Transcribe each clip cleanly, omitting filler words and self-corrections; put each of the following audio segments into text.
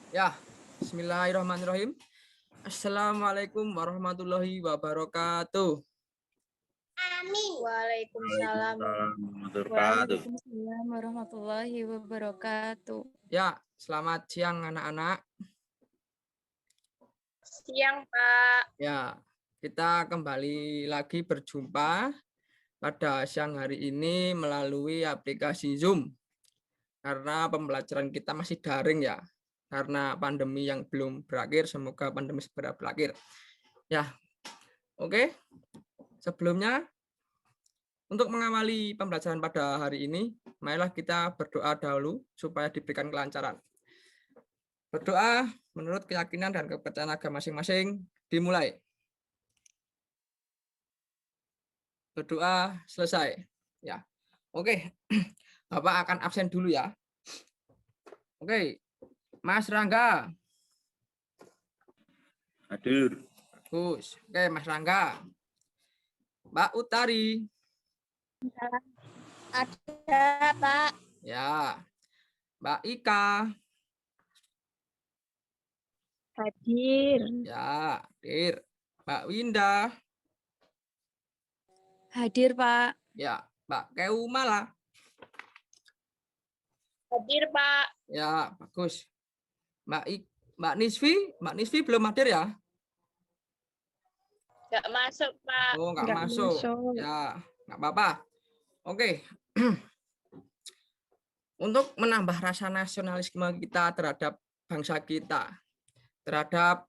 Ya, bismillahirrahmanirrahim. Assalamualaikum warahmatullahi wabarakatuh. Amin. Waalaikumsalam. Waalaikumsalam warahmatullahi wabarakatuh. Ya, selamat siang anak-anak. Siang, Pak. Ya, kita kembali lagi berjumpa pada siang hari ini melalui aplikasi Zoom. Karena pembelajaran kita masih daring ya. Karena pandemi yang belum berakhir, semoga pandemi segera berakhir. Ya, oke. Sebelumnya, untuk mengawali pembelajaran pada hari ini, marilah kita berdoa dahulu supaya diberikan kelancaran. Berdoa menurut keyakinan dan kepercayaan agama masing-masing dimulai. Berdoa selesai. Ya, oke. Bapak akan absen dulu ya. Oke, Mas Rangga. Hadir. Bagus. Oke, Mas Rangga. Mbak Utari. Ada, Pak. Ya. Mbak Ika. Hadir. Ya, hadir. Mbak Winda. Hadir, Pak. Ya, Mbak Keumala. Hadir, Pak. Ya, bagus. Mbak Nisfi belum hadir ya? Nggak masuk, Pak. Oh, nggak masuk. Ya, nggak apa-apa. Oke. Untuk menambah rasa nasionalisme kita terhadap bangsa kita, terhadap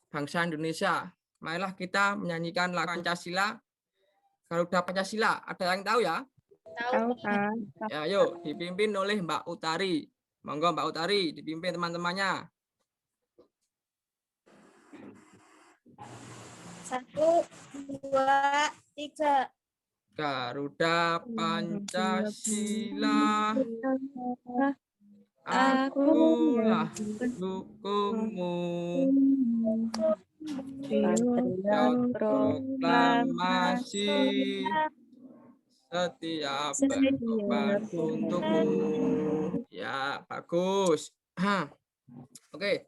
bangsa Indonesia, marilah kita menyanyikan lagu Pancasila. Garuda Pancasila, ada yang tahu ya? Tahu, Pak. Ya, yuk, dipimpin oleh Mbak Utari. Monggo Mbak Utari, dipimpin teman-temannya. 1, 2, 3. Garuda Pancasila, akulah dukungmu. Patriot proklamasi, setiap berkorban untukmu. Ya, bagus. Oke.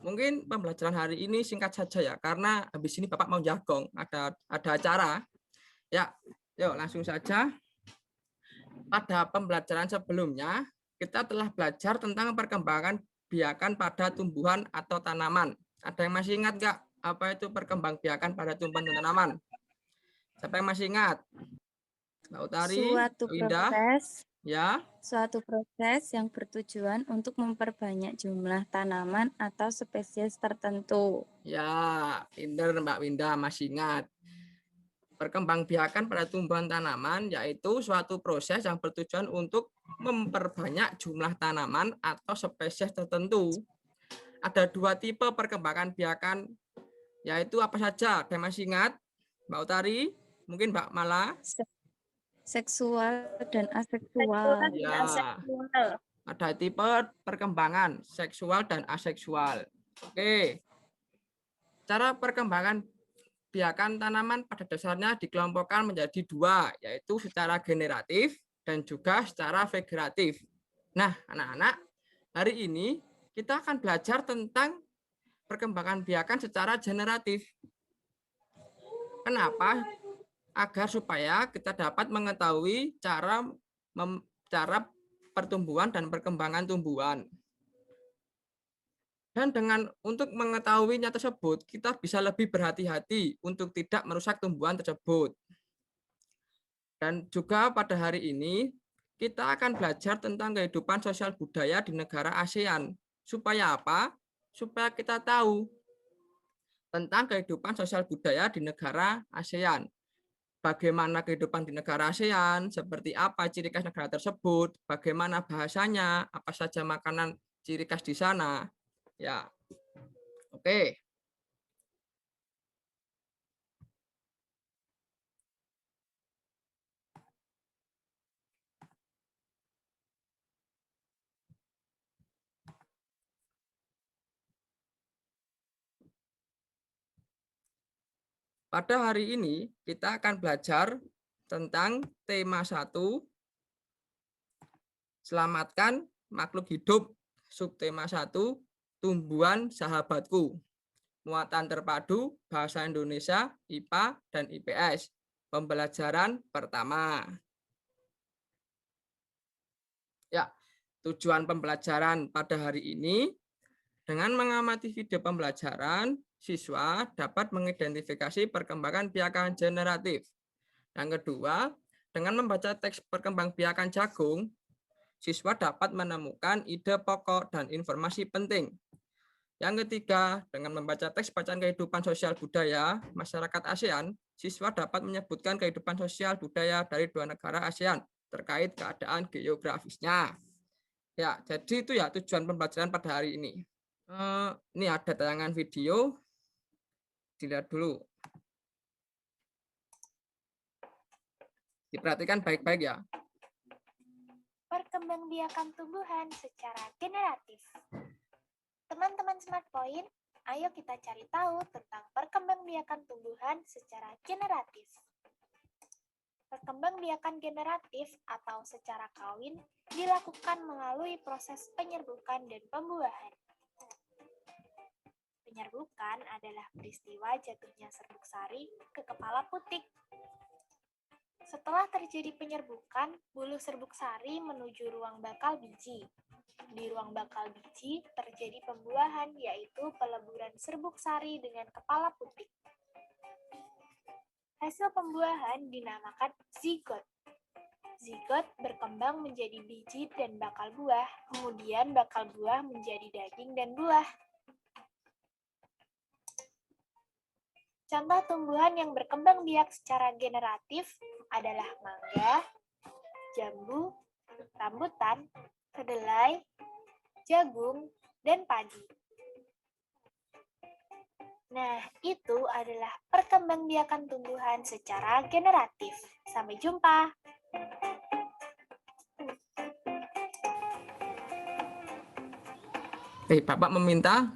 Mungkin pembelajaran hari ini singkat saja ya, karena habis ini Bapak mau jagong, ada acara. Ya, yuk langsung saja. Pada pembelajaran sebelumnya, kita telah belajar tentang perkembangan biakan pada tumbuhan atau tanaman. Ada yang masih ingat nggak apa itu perkembangbiakan pada tumbuhan dan tanaman? Siapa yang masih ingat? Mbak Utari, Suatu proses yang bertujuan untuk memperbanyak jumlah tanaman atau spesies tertentu. Ya, pinter Mbak Winda, masih ingat. Perkembangbiakan pada tumbuhan tanaman yaitu suatu proses yang bertujuan untuk memperbanyak jumlah tanaman atau spesies tertentu. Ada dua tipe perkembangan biakan, yaitu apa saja? Ada yang masih ingat? Mbak Utari, mungkin Mbak Mala? Seksual dan aseksual. Ya, ada tipe perkembangan seksual dan aseksual. Oke. Cara perkembangan biakan tanaman pada dasarnya dikelompokkan menjadi dua, yaitu secara generatif dan juga secara vegetatif. Nah, anak-anak, hari ini kita akan belajar tentang perkembangan biakan secara generatif. Kenapa? Agar supaya kita dapat mengetahui cara pertumbuhan dan perkembangan tumbuhan. Dan untuk mengetahuinya tersebut, kita bisa lebih berhati-hati untuk tidak merusak tumbuhan tersebut. Dan juga pada hari ini, kita akan belajar tentang kehidupan sosial budaya di negara ASEAN. Supaya apa? Supaya kita tahu tentang kehidupan sosial budaya di negara ASEAN. Bagaimana kehidupan di negara ASEAN, seperti apa ciri khas negara tersebut, bagaimana bahasanya, apa saja makanan ciri khas di sana. Ya. Oke. Pada hari ini kita akan belajar tentang tema 1, selamatkan makhluk hidup. Subtema 1, tumbuhan sahabatku. Muatan terpadu bahasa Indonesia, IPA, dan IPS. Pembelajaran pertama. Ya, tujuan pembelajaran pada hari ini, dengan mengamati video pembelajaran, siswa dapat mengidentifikasi perkembangan biakan generatif. Yang kedua, dengan membaca teks perkembangbiakan jagung, siswa dapat menemukan ide pokok dan informasi penting. Yang ketiga, dengan membaca teks bacaan kehidupan sosial budaya masyarakat ASEAN, siswa dapat menyebutkan kehidupan sosial budaya dari 2 negara ASEAN terkait keadaan geografisnya. Ya, jadi itu ya tujuan pembelajaran pada hari ini. Ini ada tayangan video, dilihat dulu. Diperhatikan baik-baik ya. Perkembangbiakan tumbuhan secara generatif. Teman-teman Smart Point, ayo kita cari tahu tentang perkembangbiakan tumbuhan secara generatif. Perkembangbiakan generatif atau secara kawin dilakukan melalui proses penyerbukan dan pembuahan. Penyerbukan adalah peristiwa jatuhnya serbuk sari ke kepala putik. Setelah terjadi penyerbukan, bulu serbuk sari menuju ruang bakal biji. Di ruang bakal biji terjadi pembuahan, yaitu peleburan serbuk sari dengan kepala putik. Hasil pembuahan dinamakan zigot. Zigot berkembang menjadi biji dan bakal buah, kemudian bakal buah menjadi daging dan buah. Contoh tumbuhan yang berkembang biak secara generatif adalah mangga, jambu, rambutan, kedelai, jagung, dan padi. Nah, itu adalah perkembangbiakan tumbuhan secara generatif. Sampai jumpa. Bapak meminta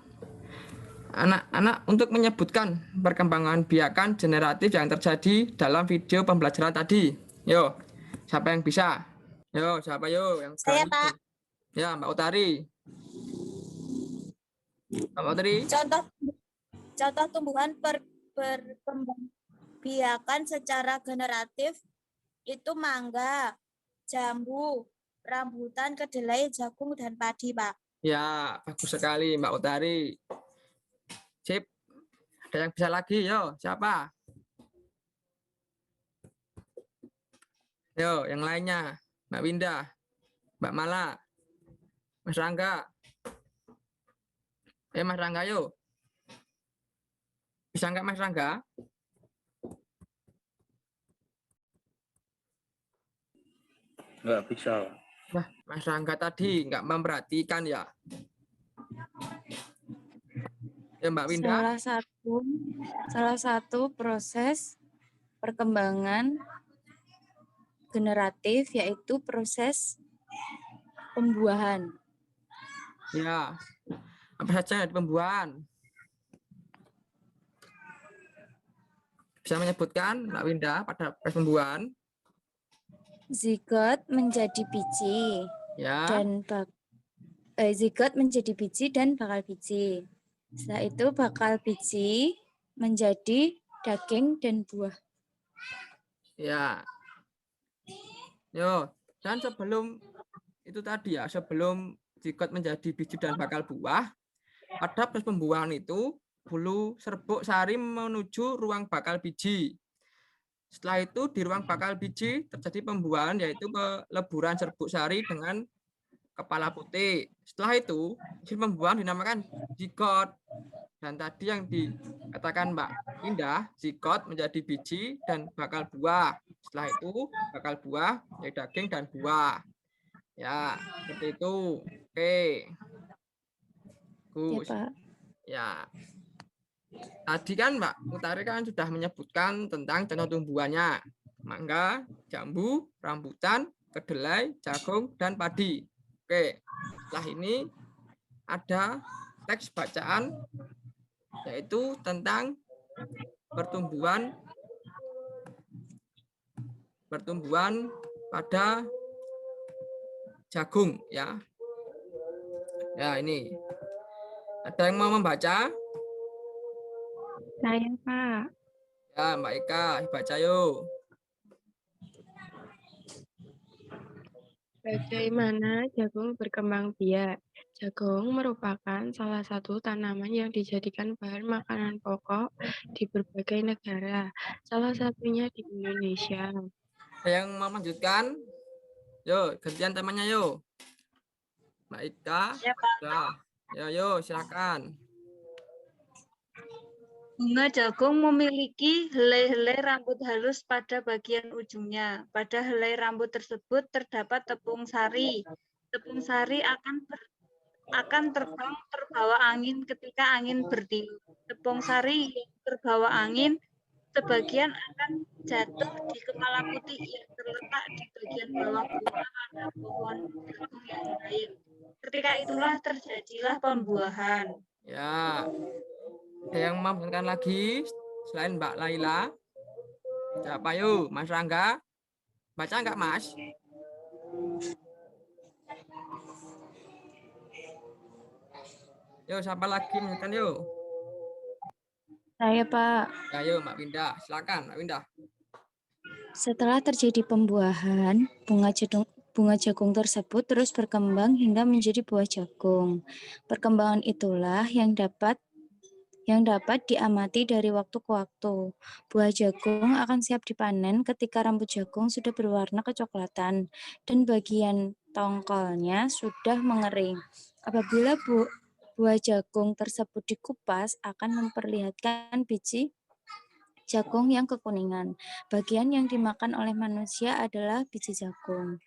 anak-anak untuk menyebutkan perkembangan biakan generatif yang terjadi dalam video pembelajaran tadi. Yo, siapa yang bisa? Yo, siapa yo yang Saya, berani? Pak. Ya, Mbak Utari. Mbak Utari. Contoh tumbuhan perkembangbiakan secara generatif itu mangga, jambu, rambutan, kedelai, jagung, dan padi, Pak. Ya, bagus sekali Mbak Utari. Sip. Ada yang bisa lagi, yo. Siapa? Yo, yang lainnya. Mbak Winda, Mbak Mala, Mas Rangga. Mas Rangga, yo. Bisa nggak Mas Rangga? Nggak bisa. Wah, Mas Rangga tadi nggak memperhatikan ya. Ya Mbak Winda. Salah satu proses perkembangan generatif yaitu proses pembuahan. Ya. Apa saja di pembuahan? Bisa menyebutkan Mbak Winda pada proses pembuahan? Zigot menjadi biji Ya. dan zigot menjadi biji dan bakal biji. Setelah itu bakal biji menjadi daging dan buah. Ya. Yo, dan sebelum itu tadi ya, sebelum zigot menjadi biji dan bakal buah, pada proses pembuahan itu bulu serbuk sari menuju ruang bakal biji. Setelah itu di ruang bakal biji terjadi pembuahan yaitu peleburan serbuk sari dengan kepala putih. Setelah itu hasil pembuahan dinamakan zigot. Dan tadi yang dikatakan Mbak Indah, zigot menjadi biji dan bakal buah. Setelah itu bakal buah menjadi daging dan buah. Ya, seperti itu. Oke. Gus. Ya. Tadi kan Mbak Utari kan sudah menyebutkan tentang contoh tumbuhannya. Mangga, jambu, rambutan, kedelai, jagung, dan padi. Oke. Setelah ini ada teks bacaan yaitu tentang pertumbuhan pada jagung ya. Ya ini. Ada yang mau membaca? Saya, Pak. Ya, Mbak Eka, baca yuk. Bagaimana jagung berkembang biak? Jagung merupakan salah satu tanaman yang dijadikan bahan makanan pokok di berbagai negara, salah satunya di Indonesia. Ada yang mau melanjutkan? Yuk, gantian temanya yuk. Mbak Ika. Ya, Pak. Ya, yuk, silakan. Bunga jagung memiliki helai-helai rambut halus pada bagian ujungnya. Pada helai rambut tersebut terdapat tepung sari. Tepung sari akan terbang terbawa angin ketika angin bertiup. Tepung sari yang terbawa angin sebagian akan jatuh di kepala putih yang terletak di bagian bawah bunga pada pohon jagung yang lain. Ketika itulah terjadilah pembuahan. Ya. Ada yang mau menanyakan lagi selain Mbak Laila? Siapa yuk? Mas Rangga? Baca enggak, Mas? Yuk, siapa lagi menanyakan yuk? Saya, Pak. Ya, yuk, Mbak Winda. Silakan, Mbak Winda. Setelah terjadi pembuahan, bunga jagung tersebut terus berkembang hingga menjadi buah jagung. Perkembangan itulah yang dapat diamati dari waktu ke waktu. Buah jagung akan siap dipanen ketika rambut jagung sudah berwarna kecoklatan dan bagian tongkolnya sudah mengering. Apabila buah jagung tersebut dikupas, akan memperlihatkan biji jagung yang kekuningan. Bagian yang dimakan oleh manusia adalah biji jagung.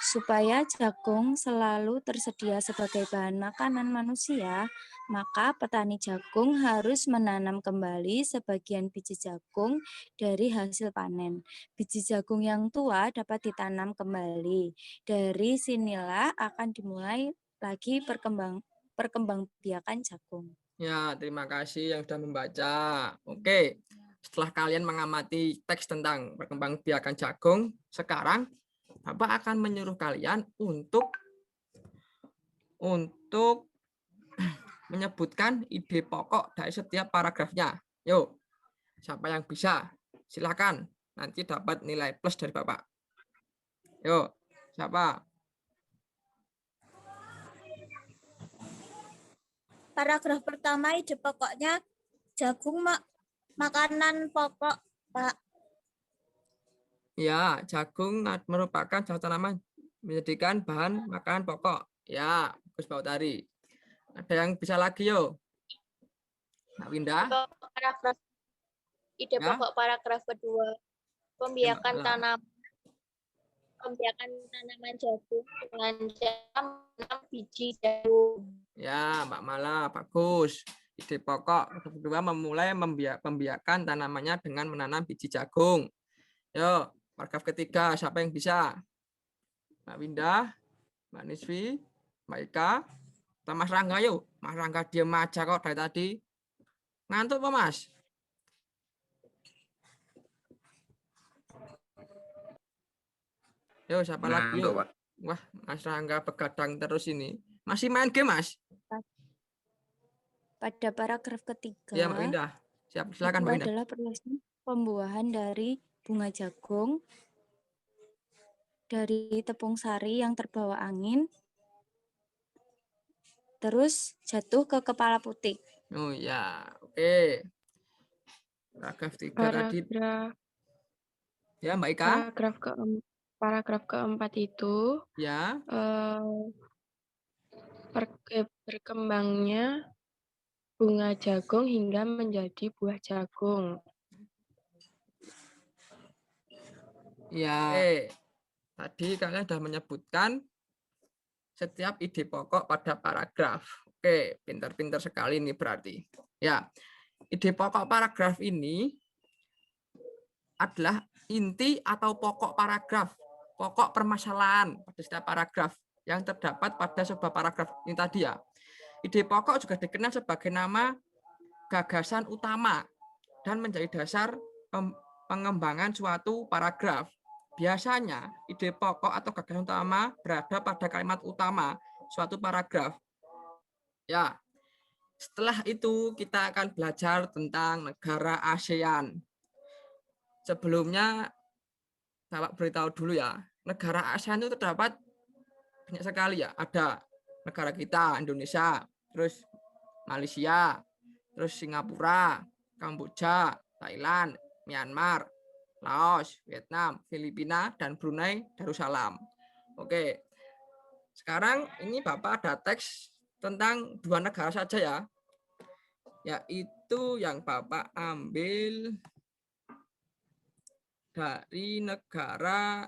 Supaya jagung selalu tersedia sebagai bahan makanan manusia, maka petani jagung harus menanam kembali sebagian biji jagung dari hasil panen. Biji jagung yang tua dapat ditanam kembali. Dari sinilah akan dimulai lagi perkembangbiakan jagung. Ya, terima kasih yang sudah membaca. Oke, setelah kalian mengamati teks tentang perkembangbiakan jagung, sekarang Bapak akan menyuruh kalian untuk menyebutkan ide pokok dari setiap paragrafnya. Yuk, siapa yang bisa? Silakan, nanti dapat nilai plus dari Bapak. Yuk, siapa? Paragraf pertama ide pokoknya jagung makanan pokok, Pak. Ya, jagung merupakan suatu tanaman menjadikan bahan makanan pokok. Ya, bagus Pak Utari. Ada yang bisa lagi yuk? Mbak Winda? Ide Ya. pokok paragraf kedua. Pembiakan tanaman jagung dengan cara menanam biji jagung. Ya, Mbak Mala, bagus. Ide pokok kedua memulai pembiakan tanamannya dengan menanam biji jagung. Yuk, paragraf ketiga, siapa yang bisa? Mbak Winda, Mbak Nisfi, Mbak Ika, atau Mas Rangga yuk. Mas Rangga diam aja kok dari tadi. Ngantuk Pak Mas? Yuk, siapa lagi yuk? Pak. Wah, Mas Rangga begadang terus ini. Masih main game, Mas? Pada paragraf ketiga, Ya, Mbak Winda. Silakan, itu Mbak Winda. adalah proses pembuahan dari bunga jagung dari tepung sari yang terbawa angin, terus jatuh ke kepala putih. Oh ya, oke. Paragraf 3 tadi. Ya, Mbak Ika. Paragraf keempat itu Ya. Berkembangnya bunga jagung hingga menjadi buah jagung. Ya. Tadi kalian sudah menyebutkan setiap ide pokok pada paragraf. Oke, pintar-pintar sekali ini berarti. Ya, ide pokok paragraf ini adalah inti atau pokok paragraf, pokok permasalahan pada setiap paragraf yang terdapat pada sebuah paragraf ini tadi ya. Ide pokok juga dikenal sebagai nama gagasan utama dan menjadi dasar pengembangan suatu paragraf. Biasanya ide pokok atau gagasan utama berada pada kalimat utama suatu paragraf. Ya, Setelah itu kita akan belajar tentang negara ASEAN. Sebelumnya Bapak beritahu dulu ya, negara ASEAN itu terdapat banyak sekali ya. Ada negara kita, Indonesia, terus Malaysia, terus Singapura, Kamboja, Thailand, Myanmar, Laos, Vietnam, Filipina, dan Brunei Darussalam. Oke, sekarang ini Bapak ada teks tentang 2 negara saja ya, yaitu yang Bapak ambil dari negara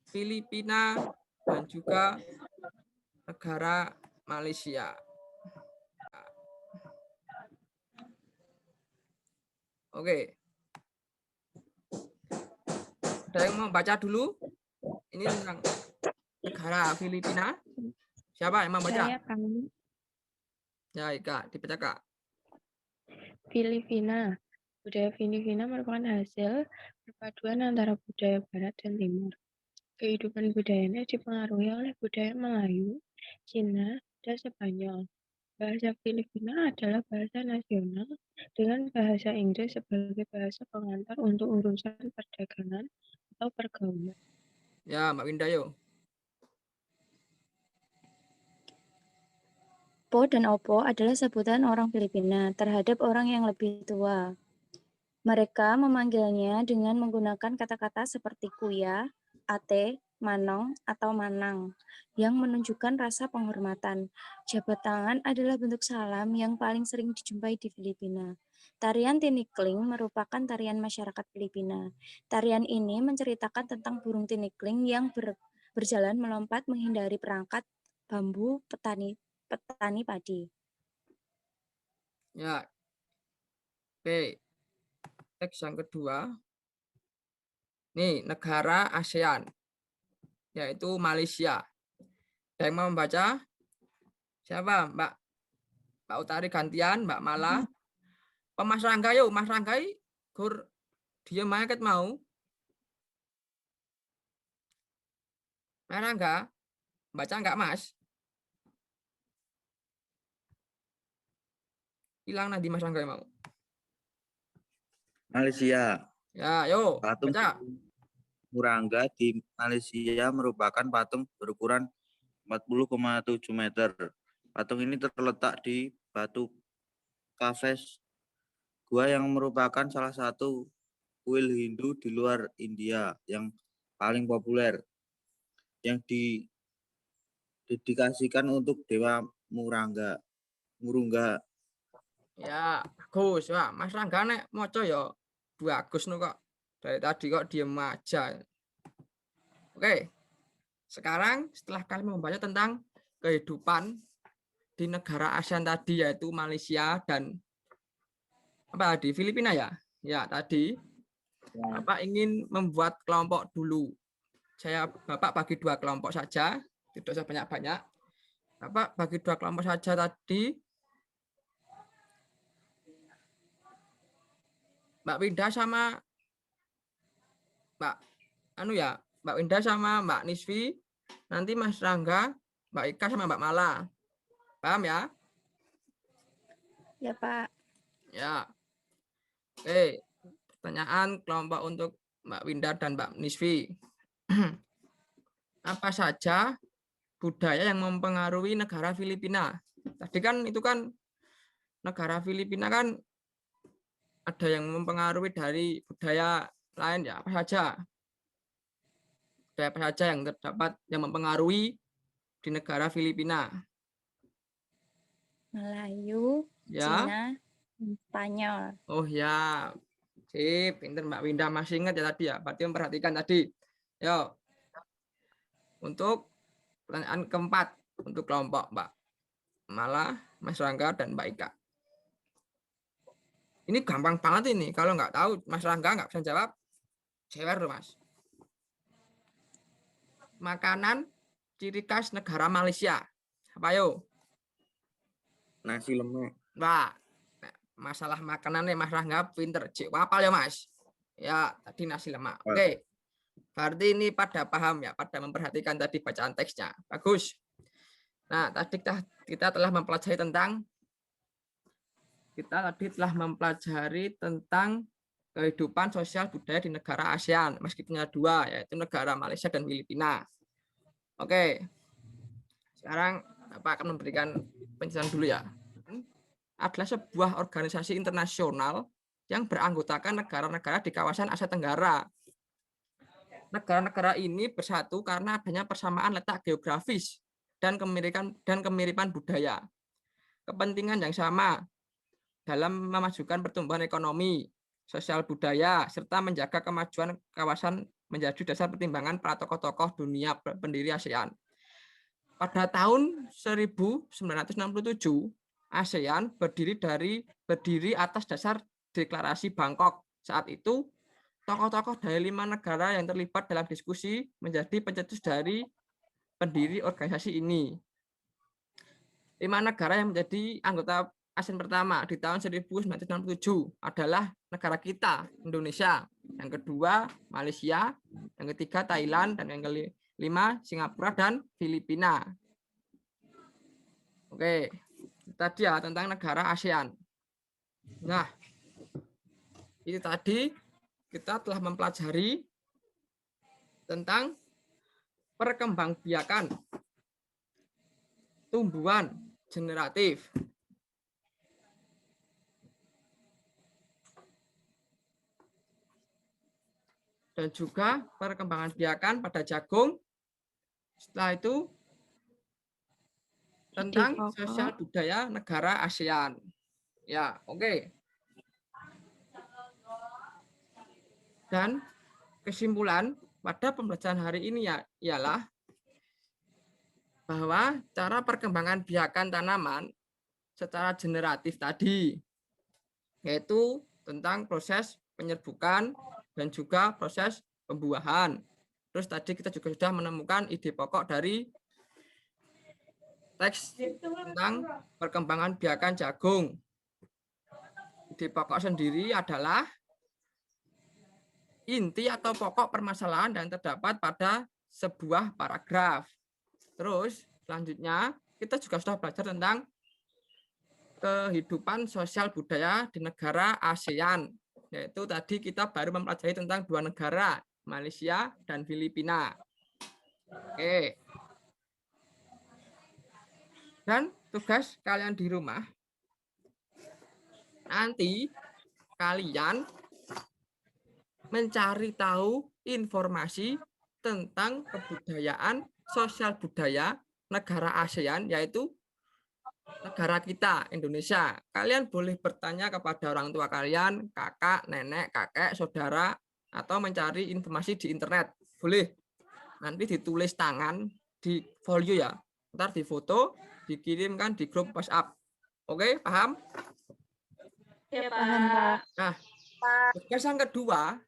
Filipina dan juga negara Malaysia. Oke. Ada yang mau baca dulu? Ini tentang negara Filipina. Siapa yang mau baca? Saya kami Ya, Kak, dibaca Kak. Filipina. Budaya Filipina merupakan hasil perpaduan antara budaya Barat dan Timur. Kehidupan budayanya dipengaruhi oleh budaya Melayu, Cina, dan Spanyol. Bahasa Filipina adalah bahasa nasional dengan bahasa Inggris sebagai bahasa pengantar untuk urusan perdagangan atau pergaulan. Ya, Mbak Winda yuk. Po dan Opo adalah sebutan orang Filipina terhadap orang yang lebih tua. Mereka memanggilnya dengan menggunakan kata-kata seperti kuya, ate, manong, atau manang, yang menunjukkan rasa penghormatan. Jabat tangan adalah bentuk salam yang paling sering dijumpai di Filipina. Tarian tinikling merupakan tarian masyarakat Filipina. Tarian ini menceritakan tentang burung tinikling yang berjalan melompat menghindari perangkat bambu petani padi. Ya. Oke. Teks yang kedua. Nih, negara ASEAN. Yaitu Malaysia. Ada yang mau membaca? Siapa? Mbak Utari gantian, Mbak Mala. Mas Rangga yuk, Mas Rangga gur dia maket mau. Mas Rangga, baca enggak Mas? Hilang nanti Mas Rangga mau. Malaysia. Ya, yuk, Patung baca. Murangga di Malaysia merupakan patung berukuran 40,7 meter. Patung ini terletak di Batu Kaves, gua yang merupakan salah satu kuil Hindu di luar India yang paling populer, yang didedikasikan untuk Dewa Murungga. Ya, bagus. Wah, Mas Rangga nek moco ya bagus no kok. Dari tadi kok diem aja. Oke. Sekarang setelah kalian membaca tentang kehidupan di negara ASEAN tadi yaitu Malaysia dan apa di Filipina ya? Ya, tadi Bapak ingin membuat kelompok dulu. Bapak bagi 2 kelompok saja, tidak usah banyak-banyak. Bapak bagi 2 kelompok saja tadi. Mbak Winda sama Mbak Winda sama Mbak Nisfi, nanti Mas Rangga, Mbak Ika sama Mbak Mala. Paham ya? Ya, Pak. Ya. Oke, pertanyaan kelompok untuk Mbak Winda dan Mbak Nisfi. Apa saja budaya yang mempengaruhi negara Filipina? Tadi kan itu kan negara Filipina kan ada yang mempengaruhi dari budaya lain ya, apa saja? Budaya apa saja yang terdapat yang mempengaruhi di negara Filipina? Melayu, Ya. Cina, Spanyol. Oh ya. Sip, pinter Mbak Winda masih ingat ya tadi ya. Berarti memperhatikan tadi. Yo. Untuk pertanyaan keempat untuk kelompok Mbak Mala, Mas Rangga, dan Mbak Ika. Ini gampang banget ini. Kalau nggak tahu Mas Rangga nggak bisa jawab, jewer loh Mas. Makanan ciri khas negara Malaysia. Apa yo? Nasi lemak. Mbak, masalah makanan nih Mas Rangga pinter. Cik apa ya Mas? Ya, tadi nasi lemak. Oke. Berarti ini pada paham ya, pada memperhatikan tadi bacaan teksnya. Bagus. Nah, tadi kita telah mempelajari tentang kehidupan sosial budaya di negara ASEAN, meskipun ada 2, yaitu negara Malaysia dan Filipina. Oke, sekarang Bapak akan memberikan penjelasan dulu ya. Adalah sebuah organisasi internasional yang beranggotakan negara-negara di kawasan Asia Tenggara. Negara-negara ini bersatu karena adanya persamaan letak geografis dan kemiripan budaya. Kepentingan yang sama dalam memajukan pertumbuhan ekonomi, sosial budaya, serta menjaga kemajuan kawasan menjadi dasar pertimbangan para tokoh-tokoh dunia pendiri ASEAN. Pada tahun 1967, ASEAN berdiri atas dasar deklarasi Bangkok. Saat itu, tokoh-tokoh dari 5 negara yang terlibat dalam diskusi menjadi pencetus dari pendiri organisasi ini. 5 negara yang menjadi anggota ASEAN pertama di tahun 1967 adalah negara kita, Indonesia. Yang kedua, Malaysia. Yang ketiga, Thailand. Dan yang kelima, Singapura dan Filipina. Oke, tadi ya tentang negara ASEAN. Nah, itu tadi kita telah mempelajari tentang perkembangbiakan tumbuhan generatif. Dan juga perkembangan biakan pada jagung. Setelah itu tentang sosial budaya negara ASEAN. Ya, oke. Dan kesimpulan pada pembelajaran hari ini ialah bahwa cara perkembangan biakan tanaman secara generatif tadi, yaitu tentang proses penyerbukan dan juga proses pembuahan. Terus tadi kita juga sudah menemukan ide pokok dari teks tentang perkembangan biakan jagung. Ide pokok sendiri adalah inti atau pokok permasalahan dan terdapat pada sebuah paragraf. Terus selanjutnya kita juga sudah belajar tentang kehidupan sosial budaya di negara ASEAN. Yaitu tadi kita baru mempelajari tentang 2 negara, Malaysia dan Filipina. Oke. Dan tugas kalian di rumah, nanti kalian mencari tahu informasi tentang kebudayaan sosial budaya negara ASEAN, yaitu negara kita, Indonesia. Kalian boleh bertanya kepada orang tua kalian, kakak, nenek, kakek, saudara, atau mencari informasi di internet. Boleh. Nanti ditulis tangan di folio ya. Ntar difoto, dikirimkan di grup WhatsApp. Oke, paham? Ya, Paham, Pak. Nah, tugas yang kedua,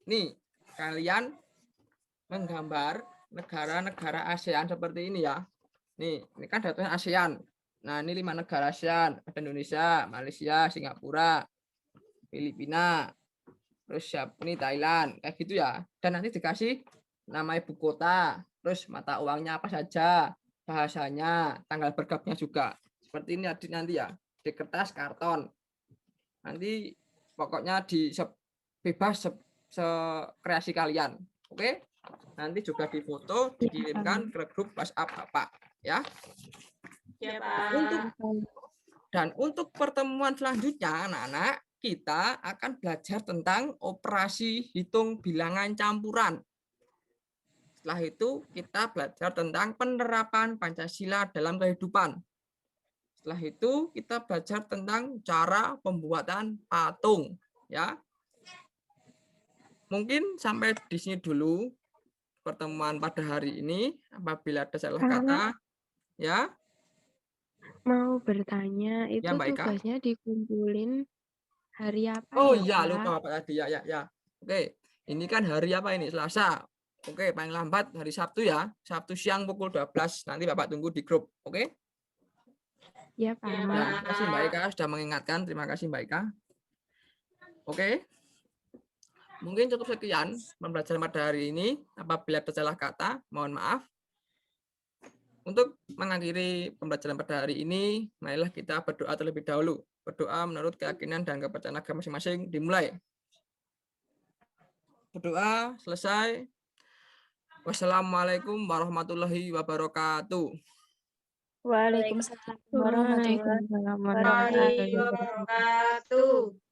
nih, kalian menggambar negara-negara ASEAN seperti ini ya. Nih, ini kan datanya ASEAN. Nah, ini 5 negara ASEAN. Ada Indonesia, Malaysia, Singapura, Filipina, terus ini Thailand, kayak gitu ya. Dan nanti dikasih nama ibu kota, terus mata uangnya apa saja, bahasanya, tanggal bergabnya juga. Seperti ini nanti ya, di kertas karton. Nanti pokoknya bebas sekreasi kalian. Oke? Nanti juga difoto, dikirimkan ke grup WhatsApp Bapak, ya. Ya, Pak. Untuk pertemuan selanjutnya, anak-anak, kita akan belajar tentang operasi hitung bilangan campuran. Setelah itu, kita belajar tentang penerapan Pancasila dalam kehidupan. Setelah itu, kita belajar tentang cara pembuatan patung. Ya. Mungkin sampai di sini dulu pertemuan pada hari ini. Apabila ada salah kata, ya. Mau bertanya, itu Ya, Mbak Ika. tugasnya dikumpulin hari apa Oh ya, iya, Pak? lupa Pak tadi ya. Oke, ini kan hari apa ini? Selasa. Oke, paling lambat hari Sabtu ya. Sabtu siang pukul 12. Nanti Bapak tunggu di grup. Oke? Ya, Pak. Terima kasih Mbak Ika sudah mengingatkan. Terima kasih Mbak Ika. Oke. Mungkin cukup sekian pembelajaran pada hari ini. Apabila ada salah kata, mohon maaf. Untuk mengakhiri pembelajaran pada hari ini, marilah kita berdoa terlebih dahulu. Berdoa menurut keyakinan dan kepercayaan agama masing-masing dimulai. Berdoa selesai. Wassalamualaikum warahmatullahi wabarakatuh. Waalaikumsalam warahmatullahi Waalaikumsalam wabarakatuh. warahmatullahi wabarakatuh. wabarakatuh.